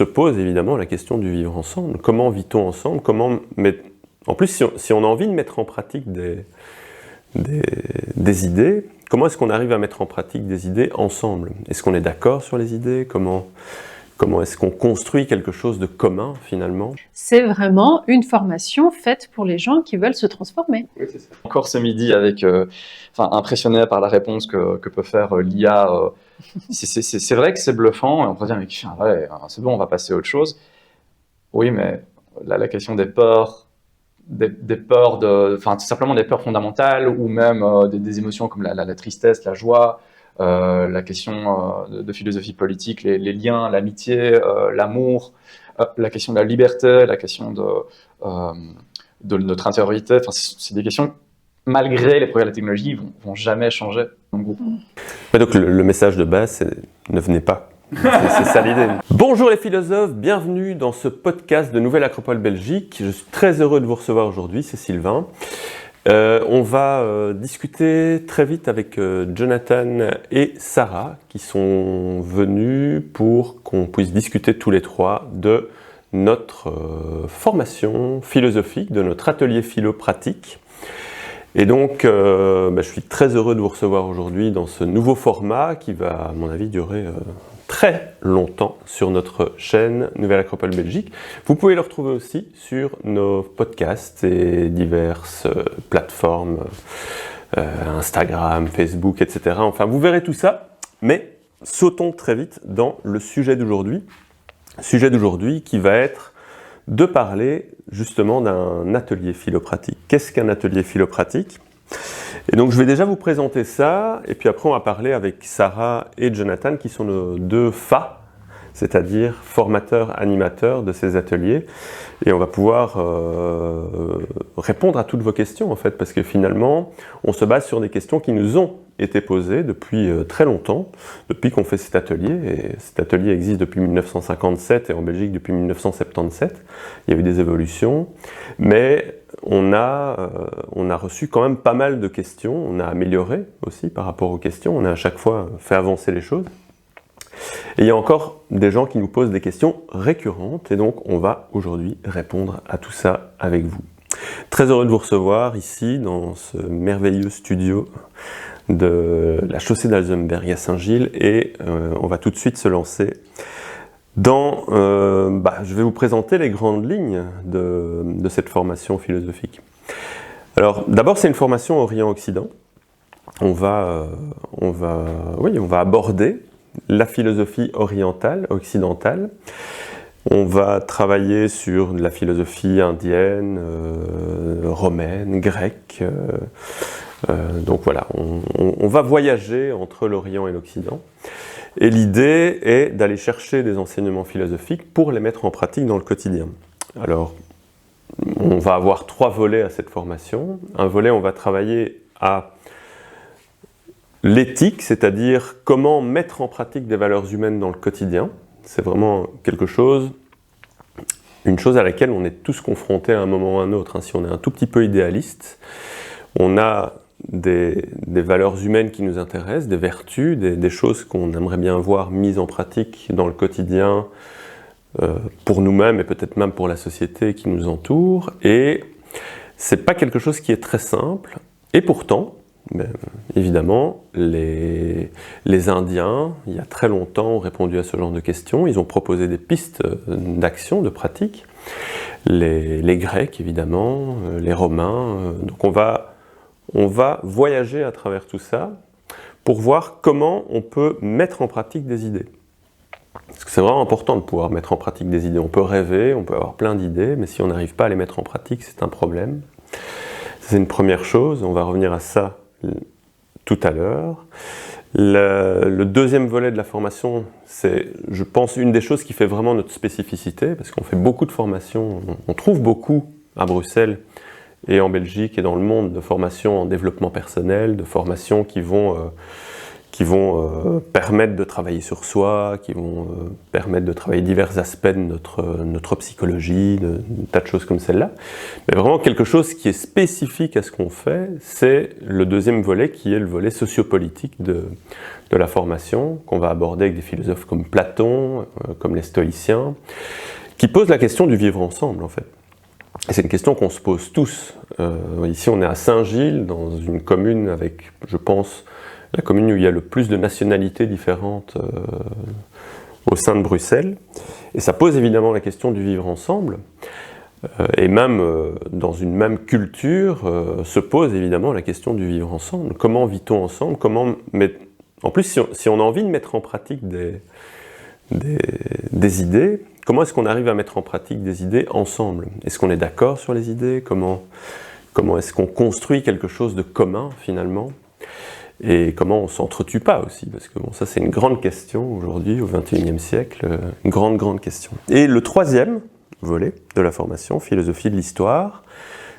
se pose évidemment la question du vivre ensemble. Comment vit-on ensemble? En plus, si on a envie de mettre en pratique des idées, comment est-ce qu'on arrive à mettre en pratique des idées ensemble? Est-ce qu'on est d'accord sur les idées? Comment est-ce qu'on construit quelque chose de commun finalement? C'est vraiment une formation faite pour les gens qui veulent se transformer. Oui, c'est ça. Encore ce midi, impressionné par la réponse que peut faire l'IA. C'est vrai que c'est bluffant, et on peut dire, mais ouais, c'est bon, on va passer à autre chose. Oui, mais la question des peurs, tout simplement des peurs fondamentales, ou même des émotions comme la tristesse, la joie, la question de philosophie politique, les liens, l'amitié, l'amour, la question de la liberté, la question de notre intériorité. C'est des questions, malgré les progrès de la technologie, vont jamais changer dans le groupe. Mais donc le message de base, c'est ne venez pas. C'est ça l'idée. Bonjour les philosophes, bienvenue dans ce podcast de Nouvelle Acropole Belgique. Je suis très heureux de vous recevoir aujourd'hui, c'est Sylvain. On va discuter très vite avec Jonathan et Sarah qui sont venus pour qu'on puisse discuter tous les trois de notre formation philosophique, de notre atelier philo-pratique. Et donc, je suis très heureux de vous recevoir aujourd'hui dans ce nouveau format qui va, à mon avis, durer très longtemps sur notre chaîne Nouvelle Acropole Belgique. Vous pouvez le retrouver aussi sur nos podcasts et diverses plateformes, Instagram, Facebook, etc. Enfin, vous verrez tout ça, mais sautons très vite dans le sujet d'aujourd'hui. Sujet d'aujourd'hui qui va être de parler justement d'un atelier philo-pratique. Qu'est-ce qu'un atelier philo-pratique ? Et donc je vais déjà vous présenter ça, et puis après on va parler avec Sarah et Jonathan qui sont nos deux FA, c'est-à-dire formateurs, animateurs de ces ateliers, et on va pouvoir répondre à toutes vos questions en fait, parce que finalement on se base sur des questions qui nous ont été posées depuis très longtemps, depuis qu'on fait cet atelier, et cet atelier existe depuis 1957 et en Belgique depuis 1977, il y a eu des évolutions, mais on a reçu quand même pas mal de questions, on a amélioré aussi par rapport aux questions, on a à chaque fois fait avancer les choses. Et il y a encore des gens qui nous posent des questions récurrentes, et donc on va aujourd'hui répondre à tout ça avec vous. Très heureux de vous recevoir ici dans ce merveilleux studio de la chaussée d'Alzenberg à Saint-Gilles, et on va tout de suite se lancer dans, je vais vous présenter les grandes lignes de cette formation philosophique. Alors, d'abord, c'est une formation Orient-Occident. On va aborder la philosophie orientale, occidentale. On va travailler sur la philosophie indienne, romaine, grecque. Donc voilà, on va voyager entre l'Orient et l'Occident. Et l'idée est d'aller chercher des enseignements philosophiques pour les mettre en pratique dans le quotidien. Alors, on va avoir 3 volets à cette formation. Un volet, on va travailler à l'éthique, c'est-à-dire comment mettre en pratique des valeurs humaines dans le quotidien. C'est vraiment une chose à laquelle on est tous confrontés à un moment ou à un autre. Si on est un tout petit peu idéaliste, on a des valeurs humaines qui nous intéressent, des vertus, des choses qu'on aimerait bien voir mises en pratique dans le quotidien pour nous-mêmes et peut-être même pour la société qui nous entoure. Et c'est pas quelque chose qui est très simple. Et pourtant, évidemment, les Indiens, il y a très longtemps, ont répondu à ce genre de questions. Ils ont proposé des pistes d'action, de pratique. Les Grecs, évidemment, les Romains. Donc on va voyager à travers tout ça pour voir comment on peut mettre en pratique des idées. Parce que c'est vraiment important de pouvoir mettre en pratique des idées. On peut rêver, on peut avoir plein d'idées, mais si on n'arrive pas à les mettre en pratique, c'est un problème. C'est une première chose, on va revenir à ça tout à l'heure. Le deuxième volet de la formation, c'est, je pense, une des choses qui fait vraiment notre spécificité, parce qu'on fait beaucoup de formations, on trouve beaucoup à Bruxelles, et en Belgique et dans le monde, de formations en développement personnel, de formations qui vont qui vont permettre de travailler sur soi, qui vont permettre de travailler divers aspects de notre psychologie, un tas de choses comme celle-là. Mais vraiment quelque chose qui est spécifique à ce qu'on fait, c'est le deuxième volet qui est le volet sociopolitique de la formation, qu'on va aborder avec des philosophes comme Platon, comme les stoïciens, qui posent la question du vivre ensemble en fait. Et c'est une question qu'on se pose tous. Ici on est à Saint-Gilles, dans une commune avec, je pense, la commune où il y a le plus de nationalités différentes au sein de Bruxelles. Et ça pose évidemment la question du vivre ensemble. Et même dans une même culture, se pose évidemment la question du vivre ensemble. Comment vit-on ensemble? En plus, si on a envie de mettre en pratique des idées, comment est-ce qu'on arrive à mettre en pratique des idées ensemble? Est-ce qu'on est d'accord sur les idées? Comment est-ce qu'on construit quelque chose de commun finalement? Et comment on ne s'entretue pas aussi, parce que bon, ça c'est une grande question aujourd'hui, au XXIe siècle, une grande question. Et le troisième volet de la formation, philosophie de l'histoire,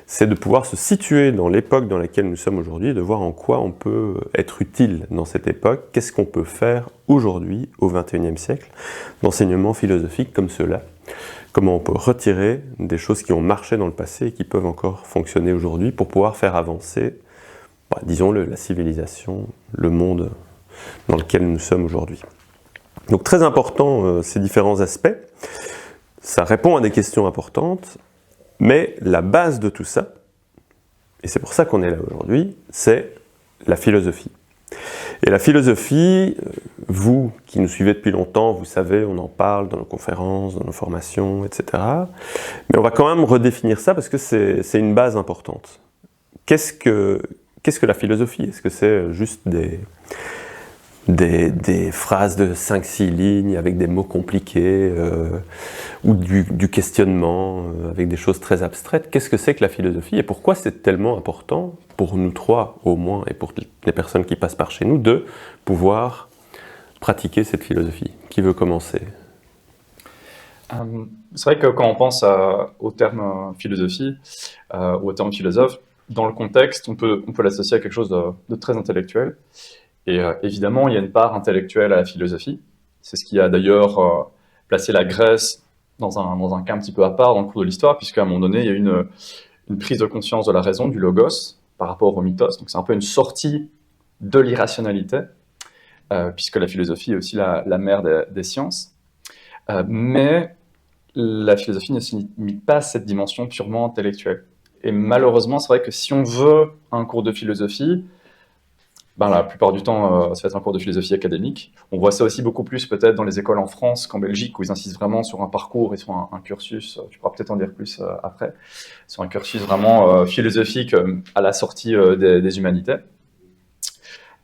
c'est de pouvoir se situer dans l'époque dans laquelle nous sommes aujourd'hui, et de voir en quoi on peut être utile dans cette époque, qu'est-ce qu'on peut faire aujourd'hui, au XXIe siècle, d'enseignements philosophiques comme ceux-là, comment on peut retirer des choses qui ont marché dans le passé et qui peuvent encore fonctionner aujourd'hui pour pouvoir faire avancer, disons-le, la civilisation, le monde dans lequel nous sommes aujourd'hui. Donc très important ces différents aspects, ça répond à des questions importantes, mais la base de tout ça, et c'est pour ça qu'on est là aujourd'hui, c'est la philosophie. Et la philosophie, vous qui nous suivez depuis longtemps, vous savez, on en parle dans nos conférences, dans nos formations, etc. Mais on va quand même redéfinir ça parce que c'est une base importante. Qu'est-ce que la philosophie? Est-ce que c'est juste des phrases de 5-6 lignes avec des mots compliqués ou du questionnement avec des choses très abstraites? Qu'est-ce que c'est que la philosophie et pourquoi c'est tellement important pour nous trois au moins et pour les personnes qui passent par chez nous de pouvoir pratiquer cette philosophie? Qui veut commencer? C'est vrai que quand on pense au terme philosophie ou au terme philosophe, dans le contexte, on peut l'associer à quelque chose de très intellectuel. Et évidemment, il y a une part intellectuelle à la philosophie. C'est ce qui a d'ailleurs placé la Grèce dans un cas un petit peu à part dans le cours de l'histoire, puisqu'à un moment donné, il y a eu une prise de conscience de la raison, du logos, par rapport au mythos. Donc c'est un peu une sortie de l'irrationalité, puisque la philosophie est aussi la mère des sciences. Mais la philosophie ne se limite pas à cette dimension purement intellectuelle. Et malheureusement, c'est vrai que si on veut un cours de philosophie, la plupart du temps, ça va être un cours de philosophie académique. On voit ça aussi beaucoup plus peut-être dans les écoles en France qu'en Belgique, où ils insistent vraiment sur un parcours et sur un cursus, tu pourras peut-être en dire plus après, sur un cursus vraiment philosophique à la sortie des humanités.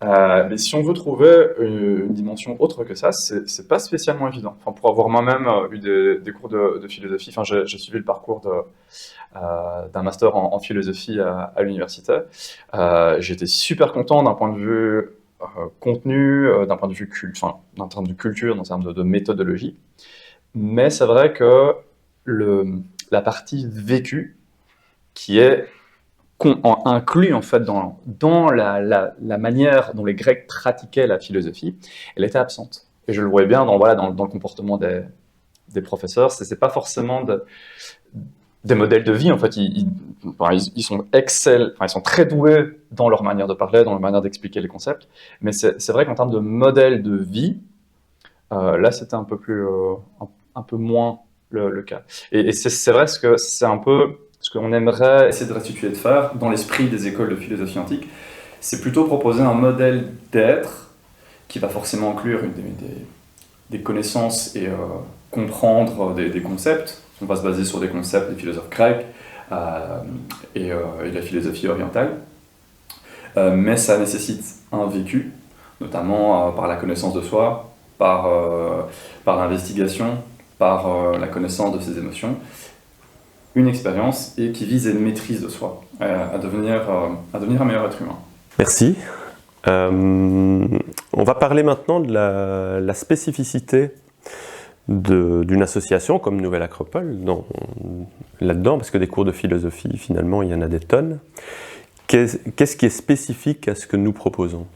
Mais si on veut trouver une dimension autre que ça, c'est pas spécialement évident. Enfin, pour avoir moi-même eu des cours de philosophie, j'ai suivi le parcours d'un master en philosophie à l'université. J'étais super content d'un point de vue contenu, d'un point de vue culture, d'un terme de méthodologie. Mais c'est vrai que la partie vécue, qui est inclus en fait dans la manière dont les Grecs pratiquaient la philosophie, elle était absente. Et je le voyais bien dans le comportement des professeurs. C'est pas forcément des modèles de vie. En fait, ils sont ils sont très doués dans leur manière de parler, dans leur manière d'expliquer les concepts. Mais c'est vrai qu'en termes de modèle de vie, là, c'était un peu moins le cas. Et c'est vrai que c'est un peu ce qu'on aimerait essayer de restituer et de faire dans l'esprit des écoles de philosophie antique, c'est plutôt proposer un modèle d'être qui va forcément inclure des connaissances et comprendre des concepts. On va se baser sur des concepts des philosophes grecs et la philosophie orientale. Mais ça nécessite un vécu, notamment par la connaissance de soi, par l'investigation, par la connaissance de ses émotions, une expérience et qui vise une maîtrise de soi, à devenir un meilleur être humain. Merci. On va parler maintenant de la spécificité d'une association comme Nouvelle Acropole là-dedans, parce que des cours de philosophie, finalement, il y en a des tonnes. Qu'est-ce qui est spécifique à ce que nous proposons?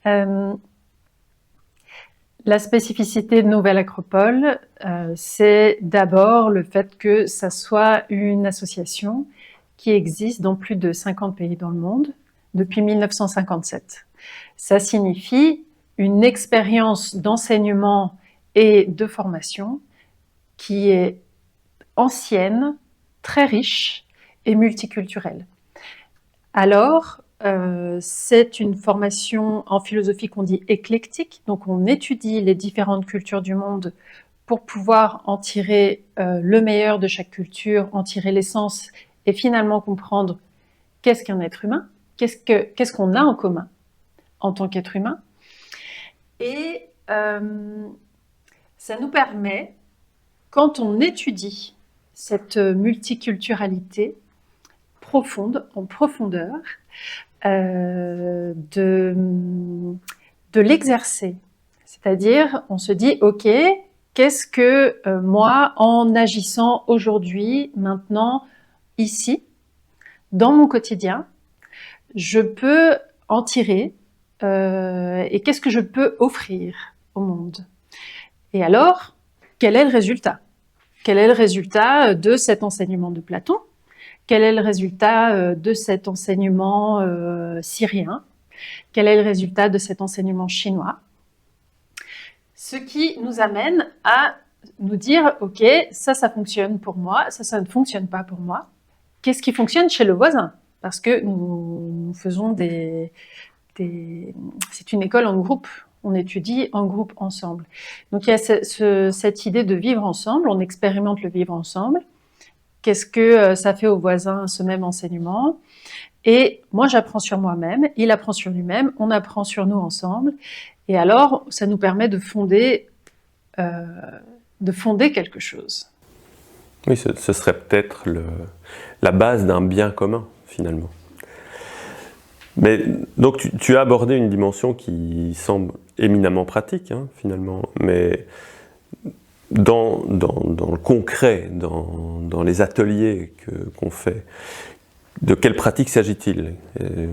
La spécificité de Nouvelle Acropole, c'est d'abord le fait que ça soit une association qui existe dans plus de 50 pays dans le monde depuis 1957. Ça signifie une expérience d'enseignement et de formation qui est ancienne, très riche et multiculturelle. Alors, c'est une formation en philosophie qu'on dit éclectique, donc on étudie les différentes cultures du monde pour pouvoir en tirer le meilleur de chaque culture, en tirer l'essence et finalement comprendre qu'est-ce qu'un être humain, qu'est-ce qu'on a en commun en tant qu'être humain. Et ça nous permet, quand on étudie cette multiculturalité profonde, en profondeur, de l'exercer. C'est-à-dire, on se dit, ok, qu'est-ce que moi, en agissant aujourd'hui, maintenant, ici, dans mon quotidien, je peux en tirer et qu'est-ce que je peux offrir au monde? Et alors, quel est le résultat? Quel est le résultat de cet enseignement de Platon? Quel est le résultat de cet enseignement syrien? Quel est le résultat de cet enseignement chinois? Ce qui nous amène à nous dire, ok, ça fonctionne pour moi, ça ne fonctionne pas pour moi. Qu'est-ce qui fonctionne chez le voisin? Parce que nous faisons c'est une école en groupe. On étudie en groupe ensemble. Donc il y a cette idée de vivre ensemble, on expérimente le vivre ensemble. Qu'est-ce que ça fait aux voisins, ce même enseignement? Et moi, j'apprends sur moi-même, il apprend sur lui-même, on apprend sur nous ensemble. Et alors, ça nous permet de fonder quelque chose. Oui, ce serait peut-être la base d'un bien commun, finalement. Mais donc, tu as abordé une dimension qui semble éminemment pratique, hein, finalement, mais dans le concret, dans les ateliers qu'on fait, de quelle pratique s'agit-il?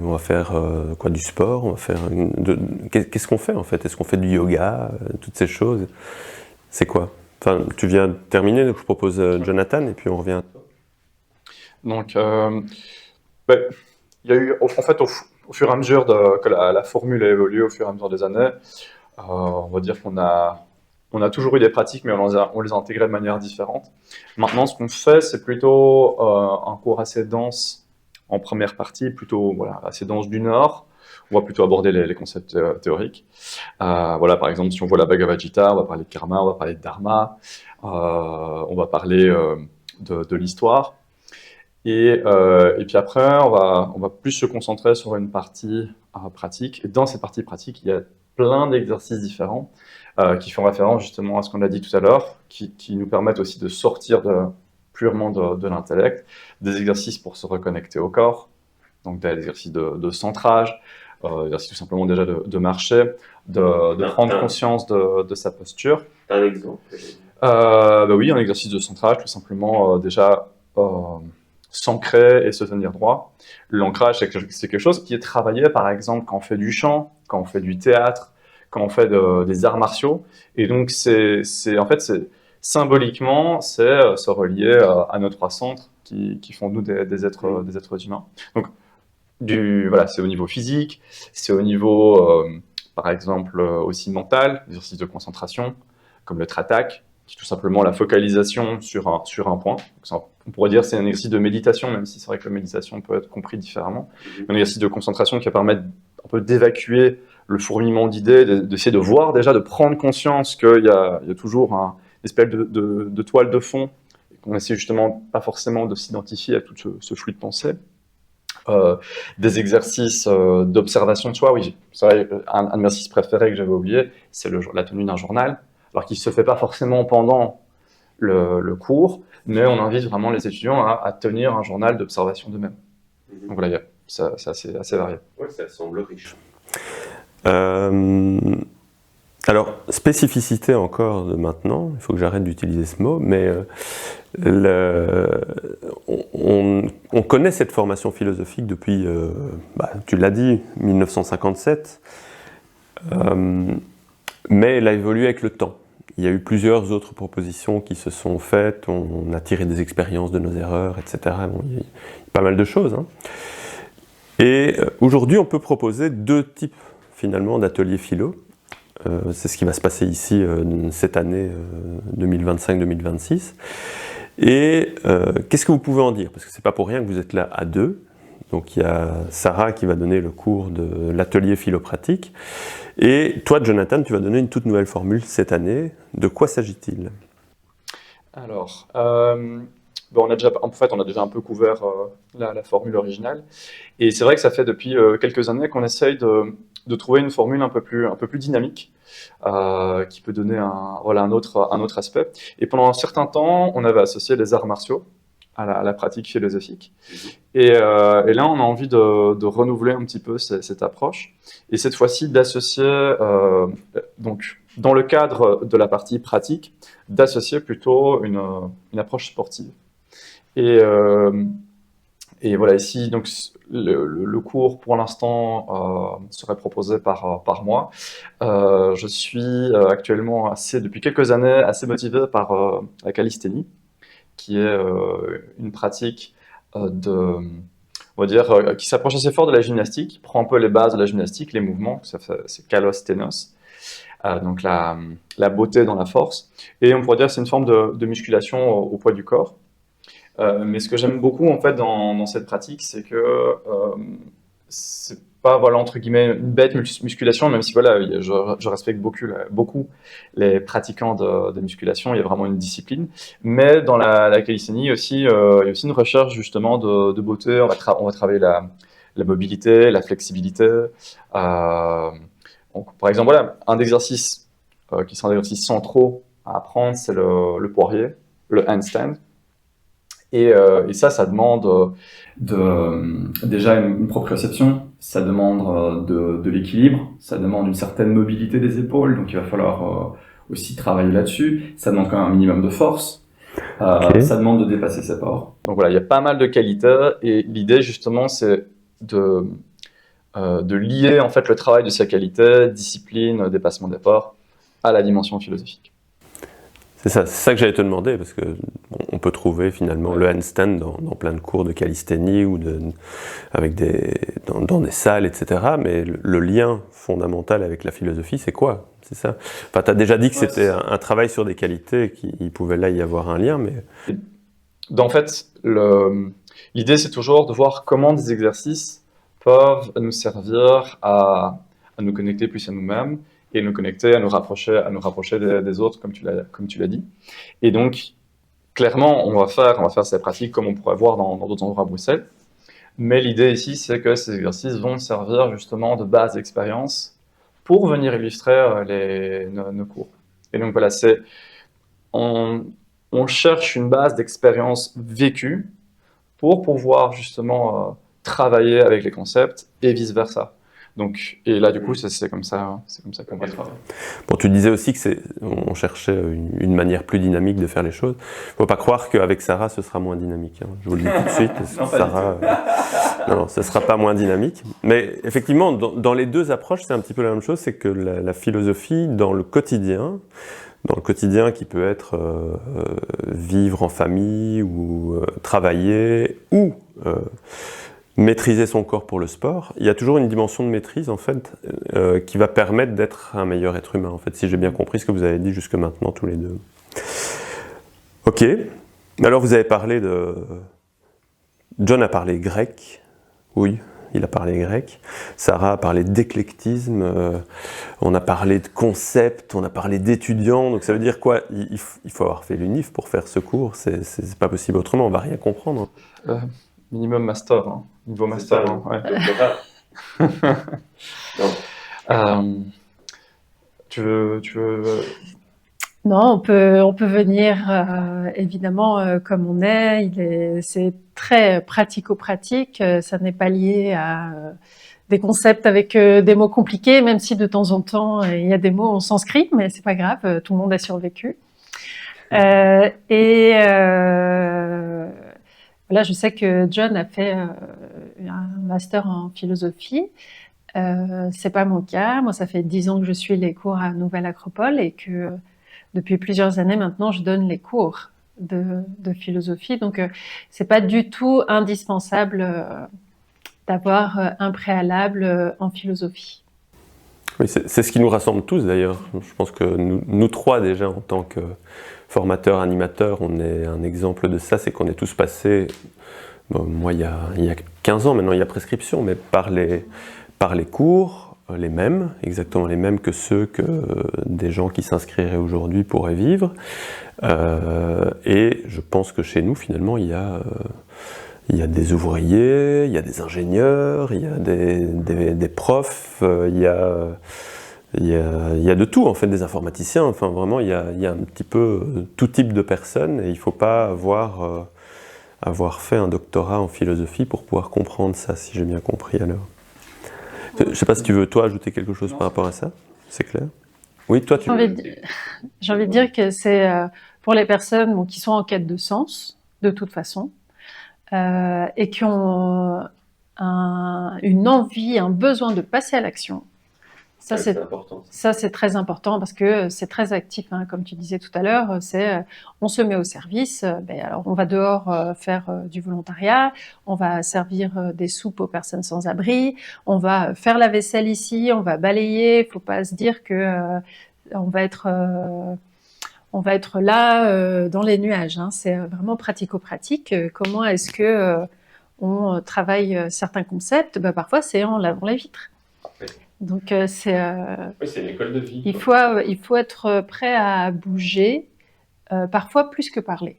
On va faire quoi, du sport? On va faire qu'est-ce qu'on fait en fait? Est-ce qu'on fait du yoga? Toutes ces choses? C'est quoi? Enfin, tu viens de terminer, donc je propose Jonathan et puis on revient à toi. Donc, il y a eu, en fait, au fur et à mesure que la formule a évolué, au fur et à mesure des années, on va dire qu'on a toujours eu des pratiques, mais on les a intégrées de manière différente. Maintenant, ce qu'on fait, c'est plutôt un cours assez dense en première partie, plutôt assez dense du Nord. On va plutôt aborder les concepts théoriques. Par exemple, si on voit la Bhagavad Gita, on va parler de karma, on va parler de dharma, on va parler de l'histoire. Et puis après, on va plus se concentrer sur une partie pratique. Et dans cette partie pratique, il y a plein d'exercices différents qui font référence justement à ce qu'on a dit tout à l'heure, qui nous permettent aussi de sortir purement de l'intellect, des exercices pour se reconnecter au corps, donc des exercices de centrage, exercices tout simplement déjà de marcher, de prendre conscience de sa posture. Un exemple? Oui, un exercice de centrage, tout simplement déjà s'ancrer et se tenir droit. L'ancrage, c'est quelque chose qui est travaillé, par exemple, quand on fait du chant, quand on fait du théâtre, quand on fait des arts martiaux. Et donc, symboliquement, c'est se relier à nos trois centres qui font nous des êtres humains. Donc, c'est au niveau physique, c'est au niveau, par exemple, aussi mental, l'exercice de concentration, comme le tratak, qui est tout simplement la focalisation sur un point. Donc, on pourrait dire que c'est un exercice de méditation, même si c'est vrai que la méditation peut être compris différemment. Un exercice de concentration qui va permettre un peu d'évacuer le fourmillement d'idées, d'essayer de voir déjà, de prendre conscience qu'il y a toujours une espèce de toile de fond, et qu'on essaie justement pas forcément de s'identifier à tout ce flux de pensée. Des exercices d'observation de soi, oui, c'est vrai, un de mes exercices préférés que j'avais oublié, c'est la tenue d'un journal, alors qu'il ne se fait pas forcément pendant le cours, mais on invite vraiment les étudiants à tenir un journal d'observation d'eux-mêmes. Donc voilà, c'est assez varié. Oui, ça semble riche. Alors, spécificité encore de maintenant, il faut que j'arrête d'utiliser ce mot, mais on connaît cette formation philosophique depuis, tu l'as dit, 1957. mais elle a évolué avec le temps. Il y a eu plusieurs autres propositions qui se sont faites, on a tiré des expériences de nos erreurs, etc. Bon, il y a pas mal de choses. Hein. Et aujourd'hui, on peut proposer deux types finalement d'ateliers philo. C'est ce qui va se passer ici cette année 2025-2026. Et qu'est-ce que vous pouvez en dire? Parce que c'est pas pour rien que vous êtes là à deux. Donc il y a Sarah qui va donner le cours de l'atelier philopratique. Et toi, Jonathan, tu vas donner une toute nouvelle formule cette année. De quoi s'agit-il? Alors, bon, on a déjà un peu couvert la formule originale. Et c'est vrai que ça fait depuis quelques années qu'on essaye de trouver une formule un peu plus dynamique, qui peut donner un autre aspect. Et pendant un certain temps, on avait associé les arts martiaux à la pratique philosophique. Et là, on a envie de renouveler un petit peu cette approche. Et cette fois-ci, d'associer, donc, dans le cadre de la partie pratique, d'associer plutôt une approche sportive. Et voilà, ici, donc, le cours, pour l'instant, serait proposé par moi. Je suis actuellement, depuis quelques années, assez motivé par la calisthénie, qui est une pratique on va dire, qui s'approche assez fort de la gymnastique, qui prend un peu les bases de la gymnastique, les mouvements, c'est kalos-ténos, donc la beauté dans la force. Et on pourrait dire que c'est une forme de musculation au poids du corps. Mais ce que j'aime beaucoup en fait dans cette pratique, c'est que c'est pas, voilà, entre guillemets, une bête musculation, même si voilà, je respecte beaucoup les pratiquants de musculation, il y a vraiment une discipline. Mais dans la calisthénie aussi, il y a aussi une recherche justement de beauté. On va travailler la mobilité, la flexibilité. Donc, par exemple, voilà, un exercice qui sera un exercice centraux à apprendre, c'est le poirier, le handstand. Et ça demande déjà une proprioception, ça demande de l'équilibre, ça demande une certaine mobilité des épaules, donc il va falloir aussi travailler là-dessus. Ça demande quand même un minimum de force, Okay. Ça demande de dépasser ses peurs. Donc voilà, il y a pas mal de qualités, et l'idée justement c'est de lier en fait le travail de ces qualités, discipline, dépassement des peurs, à la dimension philosophique. C'est ça que j'allais te demander, parce que on peut trouver finalement le handstand dans plein de cours de calisthénie ou dans des salles, etc. Mais le lien fondamental avec la philosophie, c'est quoi? C'est ça. Enfin, tu as déjà dit que c'était un travail sur des qualités, qu'il pouvait là y avoir un lien, mais... En fait, l'idée c'est toujours de voir comment des exercices peuvent nous servir à nous connecter plus à nous-mêmes, et nous connecter, à nous rapprocher des autres, comme tu l'as dit. Et donc, clairement, on va faire ces pratiques comme on pourrait voir dans d'autres endroits à Bruxelles. Mais l'idée ici, c'est que ces exercices vont servir justement de base d'expérience pour venir illustrer nos cours. Et donc voilà, on cherche une base d'expérience vécue pour pouvoir justement travailler avec les concepts et vice-versa. Donc, et là, du coup, c'est comme ça qu'on va travailler. Bon, tu disais aussi qu'on cherchait une manière plus dynamique de faire les choses. Il ne faut pas croire qu'avec Sarah, ce sera moins dynamique. Hein. Je vous le dis tout de suite. Non, Sarah, non, ce ne sera pas moins dynamique. Mais effectivement, dans les deux approches, c'est un petit peu la même chose. C'est que la philosophie, dans le quotidien qui peut être vivre en famille ou travailler ou maîtriser son corps pour le sport, il y a toujours une dimension de maîtrise en fait qui va permettre d'être un meilleur être humain en fait, si j'ai bien compris ce que vous avez dit jusque maintenant tous les deux. Ok, alors vous avez parlé de... John a parlé grec, oui, il a parlé grec. Sarah a parlé d'éclectisme, on a parlé de concepts, on a parlé d'étudiants, donc ça veut dire quoi? Il faut avoir fait l'UNIF pour faire ce cours, c'est pas possible autrement, on va rien comprendre. Minimum master, hein. Niveau master. Ça, ouais. Tu veux... Non, on peut venir évidemment comme on est. C'est très pratico-pratique. Ça n'est pas lié à des concepts avec des mots compliqués, même si de temps en temps il y a des mots en sanskrit, mais c'est pas grave. Tout le monde a survécu. Là, je sais que John a fait un master en philosophie. C'est pas mon cas. Moi, ça fait 10 ans que je suis les cours à Nouvelle Acropole et que depuis plusieurs années maintenant, je donne les cours de philosophie. Donc, c'est pas du tout indispensable d'avoir un préalable en philosophie. Oui, c'est ce qui nous rassemble tous d'ailleurs. Je pense que nous trois déjà en tant que formateurs, animateurs, on est un exemple de ça, c'est qu'on est tous passés, bon, moi il y a 15 ans maintenant, il y a prescription, mais par les cours, les mêmes, exactement les mêmes que ceux que des gens qui s'inscriraient aujourd'hui pourraient vivre. Et je pense que chez nous finalement il y a des ouvriers, il y a des ingénieurs, il y a des profs, il y a de tout, en fait, des informaticiens. Enfin, vraiment, il y a un petit peu tout type de personnes et il ne faut pas avoir fait un doctorat en philosophie pour pouvoir comprendre ça, si j'ai bien compris alors. Je ne sais pas si tu veux, toi, ajouter quelque chose par rapport à ça, c'est clair? Oui, toi, tu veux. J'ai envie de dire que c'est pour les personnes qui sont en quête de sens, de toute façon, et qui ont une envie, un besoin de passer à l'action. Ça, c'est très important parce que c'est très actif, hein, comme tu disais tout à l'heure. On se met au service. Alors, on va dehors faire du volontariat, on va servir des soupes aux personnes sans abri, on va faire la vaisselle ici, on va balayer. Il ne faut pas se dire que on va être là dans les nuages. Hein. C'est vraiment pratico-pratique. Comment est-ce que on travaille certains concepts? Parfois, c'est en lavant les vitres. Donc, oui, c'est une école de vie. Il faut être prêt à bouger, parfois plus que parler.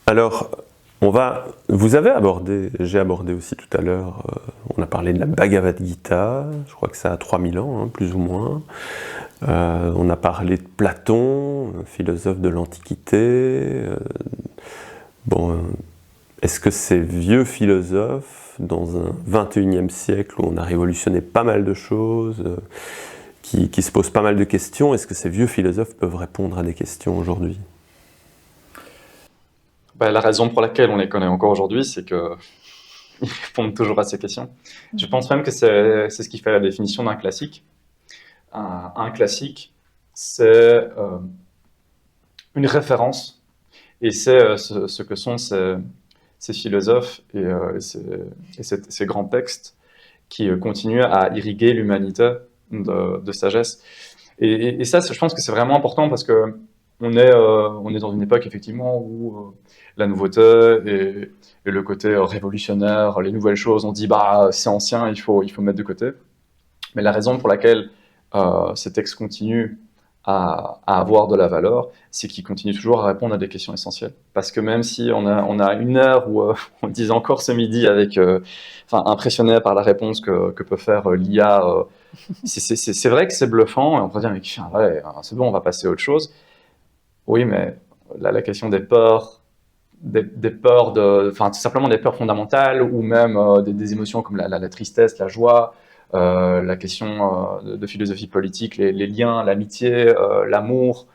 Alors, j'ai abordé aussi tout à l'heure, on a parlé de la Bhagavad Gita, je crois que ça a 3000 ans, hein, plus ou moins. On a parlé de Platon, philosophe de l'Antiquité. Est-ce que ces vieux philosophes, dans un 21e siècle où on a révolutionné pas mal de choses, qui se posent pas mal de questions, est-ce que ces vieux philosophes peuvent répondre à des questions aujourd'hui? La raison pour laquelle on les connaît encore aujourd'hui, c'est qu'ils répondent toujours à ces questions. Je pense même que c'est ce qui fait la définition d'un classique. Un classique, c'est une référence, et c'est ce que sont ces philosophes et ces grands textes qui continuent à irriguer l'humanité de sagesse. Et ça, je pense que c'est vraiment important parce que on est dans une époque effectivement où la nouveauté et le côté révolutionnaire, les nouvelles choses, on dit c'est ancien, il faut mettre de côté. Mais la raison pour laquelle ces textes continuent à avoir de la valeur, c'est qu'ils continuent toujours à répondre à des questions essentielles. Parce que même si on a une heure où on disait encore ce midi impressionné par la réponse que peut faire l'IA, c'est vrai que c'est bluffant, et on peut dire mais ouais, c'est bon, on va passer à autre chose. Oui, mais là, la question des peurs, tout simplement des peurs fondamentales, ou même des émotions comme la tristesse, la joie, la question de philosophie politique, les liens, l'amitié, l'amour,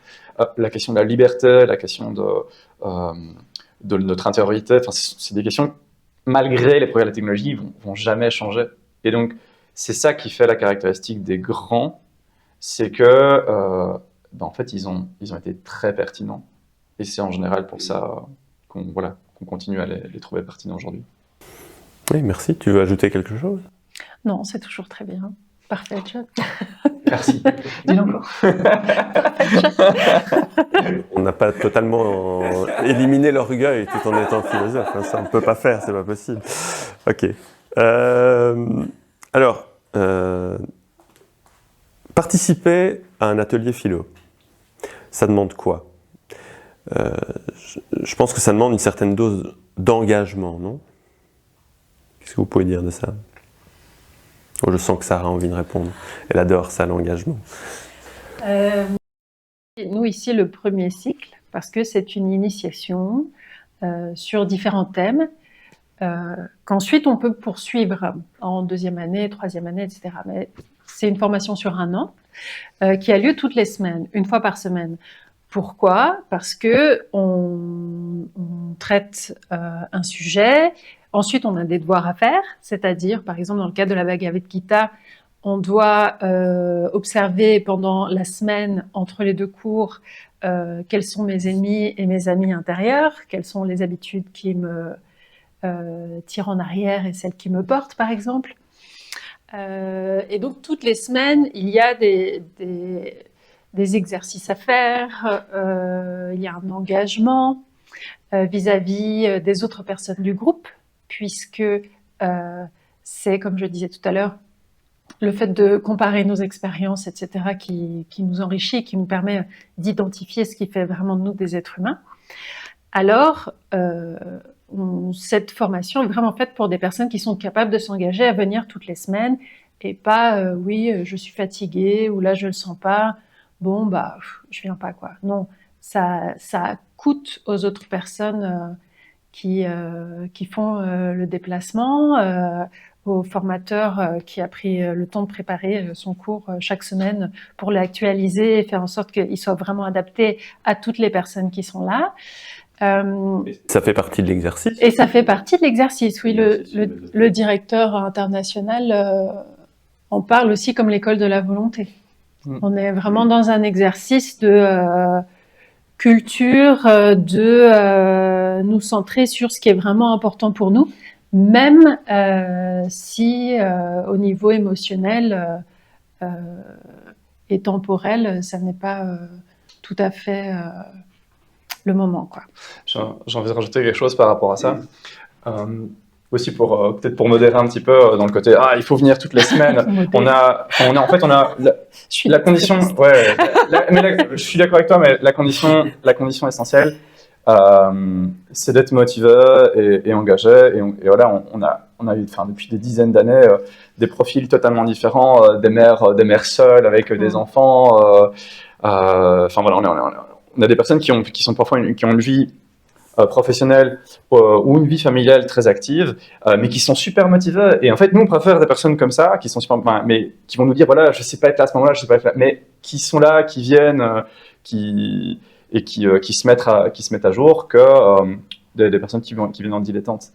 la question de la liberté, la question de notre intériorité. C'est des questions, malgré les progrès de la technologie, vont jamais changer. Et donc, c'est ça qui fait la caractéristique des grands, c'est que en fait, ils ont été très pertinents. Et c'est en général pour ça qu'on continue à les trouver pertinents aujourd'hui. Oui, merci. Tu veux ajouter quelque chose? Non, c'est toujours très bien. Parfait, John. Merci. Dis encore. On n'a pas totalement éliminé l'orgueil tout en étant philosophe. Hein, ça, on ne peut pas faire, c'est pas possible. Ok. Alors, participer à un atelier philo, ça demande quoi? Je pense que ça demande une certaine dose d'engagement, non? Qu'est-ce que vous pouvez dire de ça? Oh, je sens que Sarah a envie de répondre. Elle adore ça, l'engagement. Nous, ici, le premier cycle, parce que c'est une initiation sur différents thèmes, qu'ensuite on peut poursuivre en deuxième année, troisième année, etc. Mais c'est une formation sur 1 an qui a lieu toutes les semaines, 1 fois par semaine. Pourquoi? Parce que on traite un sujet, Ensuite, on a des devoirs à faire, c'est-à-dire, par exemple, dans le cas de la Bhagavad Gita, on doit observer pendant la semaine entre les 2 cours quels sont mes ennemis et mes amis intérieurs, quelles sont les habitudes qui me tirent en arrière et celles qui me portent, par exemple. Et donc, toutes les semaines, il y a des exercices à faire, il y a un engagement vis-à-vis des autres personnes du groupe, puisque c'est, comme je disais tout à l'heure, le fait de comparer nos expériences, etc., qui nous enrichit, qui nous permet d'identifier ce qui fait vraiment de nous des êtres humains. Alors, cette formation est vraiment faite pour des personnes qui sont capables de s'engager à venir toutes les semaines et pas oui, je suis fatiguée ou là je le sens pas, bon bah je viens pas quoi. Non, ça coûte aux autres personnes qui font le déplacement, au formateur qui a pris le temps de préparer son cours chaque semaine pour l'actualiser et faire en sorte qu'il soit vraiment adapté à toutes les personnes qui sont là. Ça fait partie de l'exercice. Et ça fait partie de l'exercice, oui. Le directeur international en parle aussi comme l'école de la volonté. On est vraiment dans un exercice de culture, de nous centrer sur ce qui est vraiment important pour nous, même si au niveau émotionnel et temporel, ça n'est pas tout à fait le moment, quoi. J'ai envie de rajouter quelque chose par rapport à ça. Aussi peut-être pour modérer un petit peu dans le côté il faut venir toutes les semaines. on a la condition. Ouais. Je suis d'accord avec toi, mais la condition essentielle, c'est d'être motivé et engagé. Et voilà, on a eu, depuis des dizaines d'années, des profils totalement différents, des mères seules avec des enfants. Voilà, on a des personnes qui sont parfois qui ont une vie professionnelle ou une vie familiale très active, mais qui sont super motivées. Et en fait, nous, on préfère des personnes comme ça, qui sont super, mais qui vont nous dire, voilà, je sais pas être là à ce moment-là, je sais pas être là, mais qui sont là, qui viennent, qui se mettent à jour, que des personnes qui viennent en dilettante.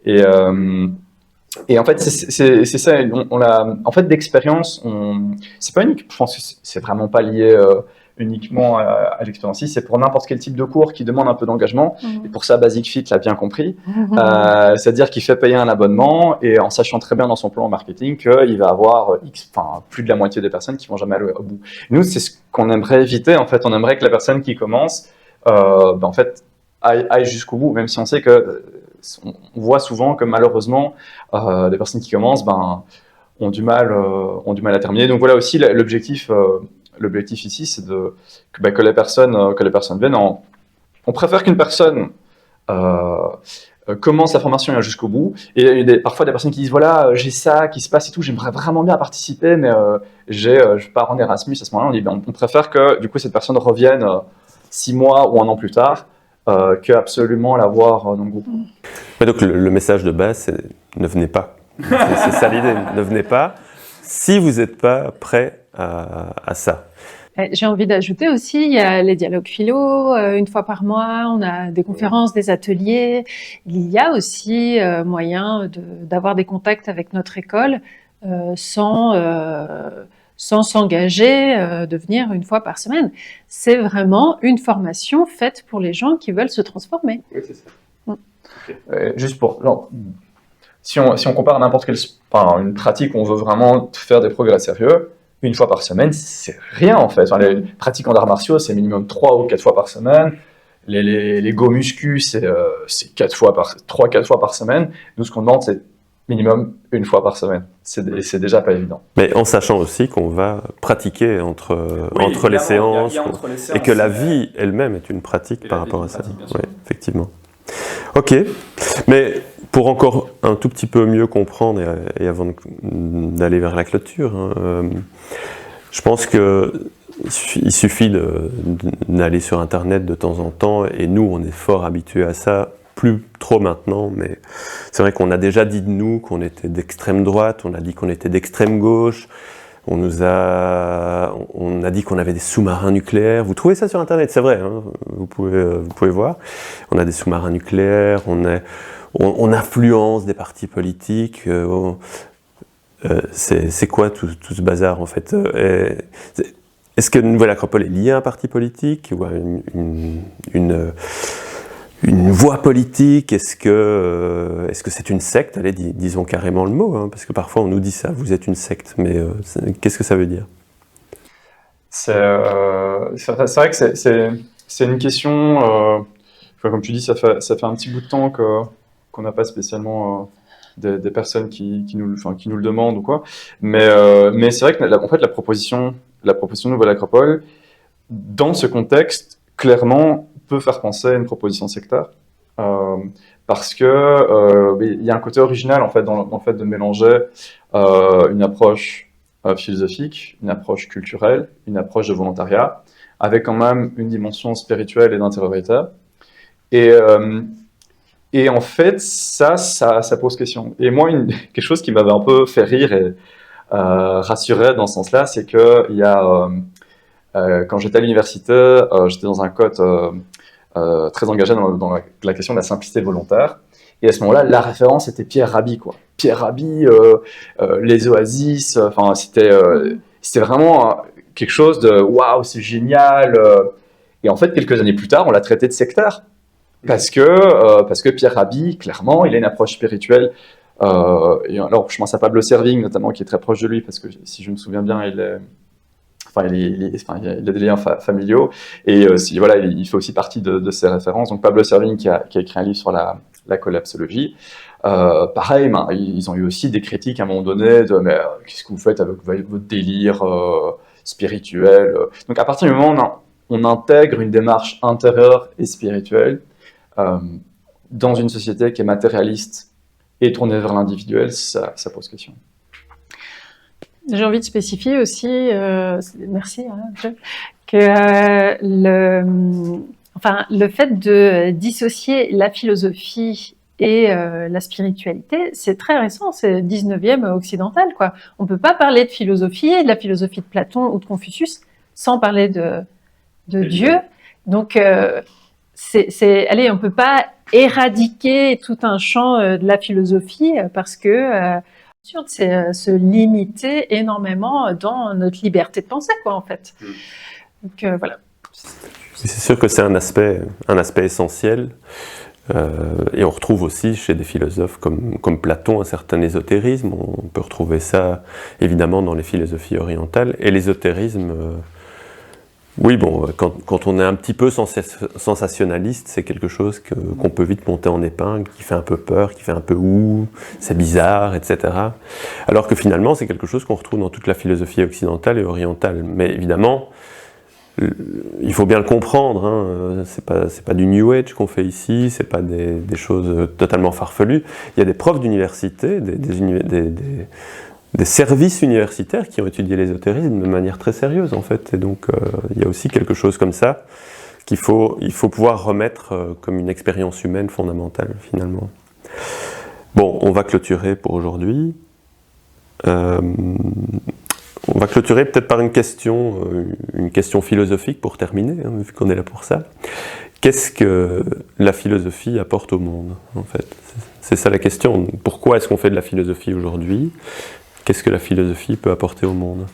Et en fait, c'est ça. En fait, d'expérience, c'est pas unique. Je pense que c'est vraiment pas lié uniquement à l'expérience. C'est pour n'importe quel type de cours qui demande un peu d'engagement. Et pour ça, Basic Fit l'a bien compris. C'est-à-dire qu'il fait payer un abonnement et en sachant très bien dans son plan marketing qu'il va avoir plus de la moitié des personnes qui vont jamais aller au bout. Nous, c'est ce qu'on aimerait éviter. En fait, on aimerait que la personne qui commence, en fait, aille jusqu'au bout, même si on sait que on voit souvent que malheureusement, des personnes qui commencent, ont du mal à terminer. Donc voilà aussi l'objectif. L'objectif ici, c'est que les personnes viennent. On préfère qu'une personne commence la formation jusqu'au bout. Et il y a parfois des personnes qui disent voilà, j'ai ça qui se passe et tout, j'aimerais vraiment bien participer, mais je pars en Erasmus. À ce moment-là, on dit on préfère que du coup cette personne revienne 6 mois ou 1 an plus tard, que absolument l'avoir dans le groupe. Mais donc le message de base, c'est ne venez pas. C'est ça l'idée, ne venez pas si vous n'êtes pas prêt à ça. J'ai envie d'ajouter aussi, il y a les dialogues philo, 1 fois par mois, on a des conférences, des ateliers. Il y a aussi moyen d'avoir des contacts avec notre école sans s'engager de venir 1 fois par semaine. C'est vraiment une formation faite pour les gens qui veulent se transformer. Oui, c'est ça. Okay. Juste pour... Si on compare à n'importe quelle une pratique où on veut vraiment faire des progrès sérieux, 1 fois par semaine, c'est rien en fait. Les pratiques en arts martiaux, c'est minimum 3 ou 4 fois par semaine. Les go muscu, c'est 3-4 fois par semaine. Nous, ce qu'on demande, c'est minimum 1 fois par semaine. C'est déjà pas évident. Mais en sachant aussi qu'on va pratiquer entre les séances, et que la vie elle-même est une pratique par rapport à ça. Oui, effectivement. Ok, mais pour encore un tout petit peu mieux comprendre et avant d'aller vers la clôture, je pense qu'il suffit d'aller sur Internet de temps en temps, et nous on est fort habitués à ça, plus trop maintenant, mais c'est vrai qu'on a déjà dit de nous qu'on était d'extrême droite, on a dit qu'on était d'extrême gauche, on a dit qu'on avait des sous-marins nucléaires. Vous trouvez ça sur Internet, c'est vrai, hein, vous pouvez voir. On a des sous-marins nucléaires, on influence des partis politiques. C'est quoi tout ce bazar en fait? Est-ce que Nouvelle Acropole est liée à un parti politique ou à une voie politique? Est-ce que c'est une secte? Allez, disons carrément le mot, hein, parce que parfois on nous dit ça, vous êtes une secte, mais qu'est-ce que ça veut dire? C'est vrai que c'est une question, comme tu dis, ça fait un petit bout de temps qu'on n'a pas spécialement des personnes qui nous le demandent ou quoi, mais c'est vrai que en fait, la proposition de Nouvelle Acropole, dans ce contexte, clairement, peut faire penser à une proposition sectaire, parce que il y a un côté original en fait dans le fait de mélanger une approche philosophique, une approche culturelle, une approche de volontariat, avec quand même une dimension spirituelle et d'intériorité. Et en fait, ça pose question. Et moi, quelque chose qui m'avait un peu fait rire et rassuré dans ce sens-là, c'est que quand j'étais à l'université, j'étais dans un code très engagé dans la question de la simplicité volontaire. Et à ce moment-là, la référence était Pierre Rabhi, quoi. Pierre Rabhi, les oasis, enfin, c'était vraiment quelque chose de waouh, c'est génial. Et en fait, quelques années plus tard, on l'a traité de sectaire. Parce que Pierre Rabhi, clairement, il a une approche spirituelle. Et alors, je pense à Pablo Servigne, notamment, qui est très proche de lui, parce que si je me souviens bien, il a des liens familiaux. Et voilà, il fait aussi partie de ses références. Donc, Pablo Servigne, qui a écrit un livre sur la collapsologie. Pareil, ils ont eu aussi des critiques à un moment donné de mais qu'est-ce que vous faites avec votre délire spirituel. Donc, à partir du moment où on intègre une démarche intérieure et spirituelle, dans une société qui est matérialiste et tournée vers l'individuel, ça pose question. J'ai envie de spécifier aussi, merci, que le fait de dissocier la philosophie et la spiritualité, c'est très récent, c'est 19e occidental, quoi. On peut pas parler de philosophie, de la philosophie de Platon ou de Confucius, sans parler de Dieu. Donc, allez, on peut pas éradiquer tout un champ de la philosophie parce que c'est se limiter énormément dans notre liberté de penser, quoi, en fait. Donc voilà. C'est sûr que c'est un aspect essentiel. Et on retrouve aussi chez des philosophes comme Platon un certain ésotérisme. On peut retrouver ça évidemment dans les philosophies orientales. Et l'ésotérisme, oui, bon, quand on est un petit peu sensationnaliste, c'est quelque chose qu'on peut vite monter en épingle, qui fait un peu peur, qui fait un peu ouh, c'est bizarre, etc. Alors que finalement, c'est quelque chose qu'on retrouve dans toute la philosophie occidentale et orientale. Mais évidemment, il faut bien le comprendre, hein, c'est pas du New Age qu'on fait ici, c'est pas des choses totalement farfelues. Il y a des profs d'université, des services universitaires qui ont étudié l'ésotérisme de manière très sérieuse en fait, et donc il y a aussi quelque chose comme ça qu'il faut pouvoir remettre comme une expérience humaine fondamentale finalement. Bon, on va clôturer pour aujourd'hui. On va clôturer peut-être par une question philosophique pour terminer, hein, vu qu'on est là pour ça. Qu'est-ce que la philosophie apporte au monde, en fait? C'est ça la question. Pourquoi est-ce qu'on fait de la philosophie aujourd'hui? Qu'est-ce que la philosophie peut apporter au monde?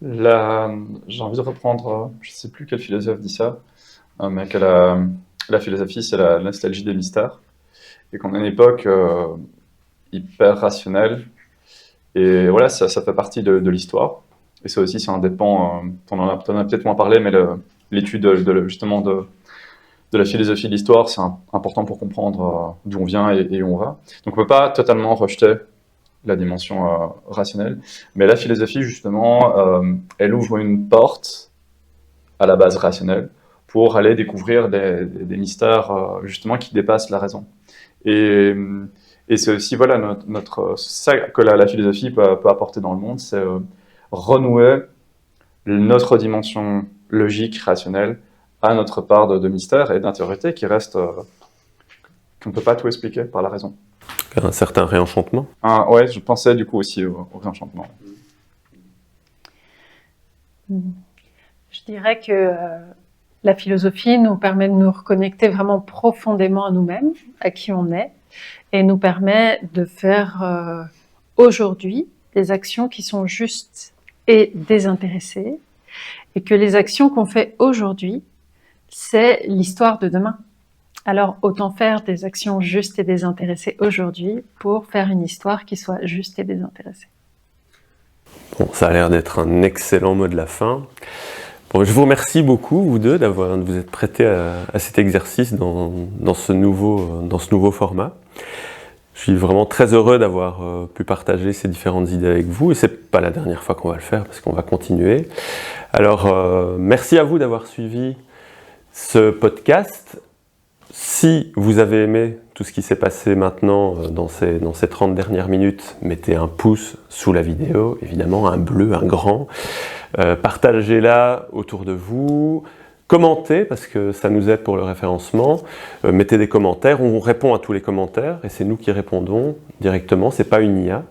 J'ai envie de reprendre, je ne sais plus quel philosophe dit ça, mais que la philosophie, c'est la nostalgie des mystères. Et qu'on a une époque hyper rationnelle. Et voilà, ça fait partie de l'histoire. Et ça aussi, c'est un des pans, on en a peut-être moins parlé, mais l'étude justement de la philosophie de l'histoire, c'est important pour comprendre d'où on vient et où on va. Donc on ne peut pas totalement rejeter la dimension rationnelle, mais la philosophie, justement, elle ouvre une porte à la base rationnelle pour aller découvrir des mystères, justement, qui dépassent la raison. Et c'est aussi voilà, ça que la philosophie peut apporter dans le monde, c'est renouer notre dimension logique, rationnelle, à notre part de mystère et d'intériorité qui reste, qu'on ne peut pas tout expliquer par la raison. Un certain réenchantement. Ouais, je pensais du coup aussi au réenchantement. Je dirais que La philosophie nous permet de nous reconnecter vraiment profondément à nous-mêmes, à qui on est, et nous permet de faire aujourd'hui des actions qui sont justes et désintéressées, et que les actions qu'on fait aujourd'hui, c'est l'histoire de demain. Alors autant faire des actions justes et désintéressées aujourd'hui pour faire une histoire qui soit juste et désintéressée. Bon, ça a l'air d'être un excellent mot de la fin. Bon, je vous remercie beaucoup, vous deux, de vous être prêtés à cet exercice dans ce nouveau format. Je suis vraiment très heureux d'avoir pu partager ces différentes idées avec vous, et c'est pas la dernière fois qu'on va le faire, parce qu'on va continuer. Alors, merci à vous d'avoir suivi ce podcast. Si vous avez aimé tout ce qui s'est passé maintenant dans ces 30 dernières minutes, mettez un pouce sous la vidéo, évidemment, un bleu, un grand. Partagez-la autour de vous. Commentez, parce que ça nous aide pour le référencement. Mettez des commentaires, on répond à tous les commentaires, et c'est nous qui répondons directement, c'est pas une IA.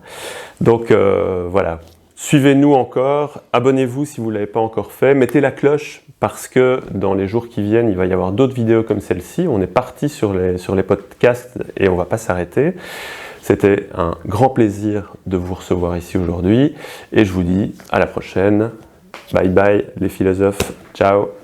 Donc voilà. Suivez-nous encore, abonnez-vous si vous ne l'avez pas encore fait, mettez la cloche parce que dans les jours qui viennent, il va y avoir d'autres vidéos comme celle-ci. On est parti sur les podcasts et on ne va pas s'arrêter. C'était un grand plaisir de vous recevoir ici aujourd'hui et je vous dis à la prochaine. Bye bye les philosophes, ciao.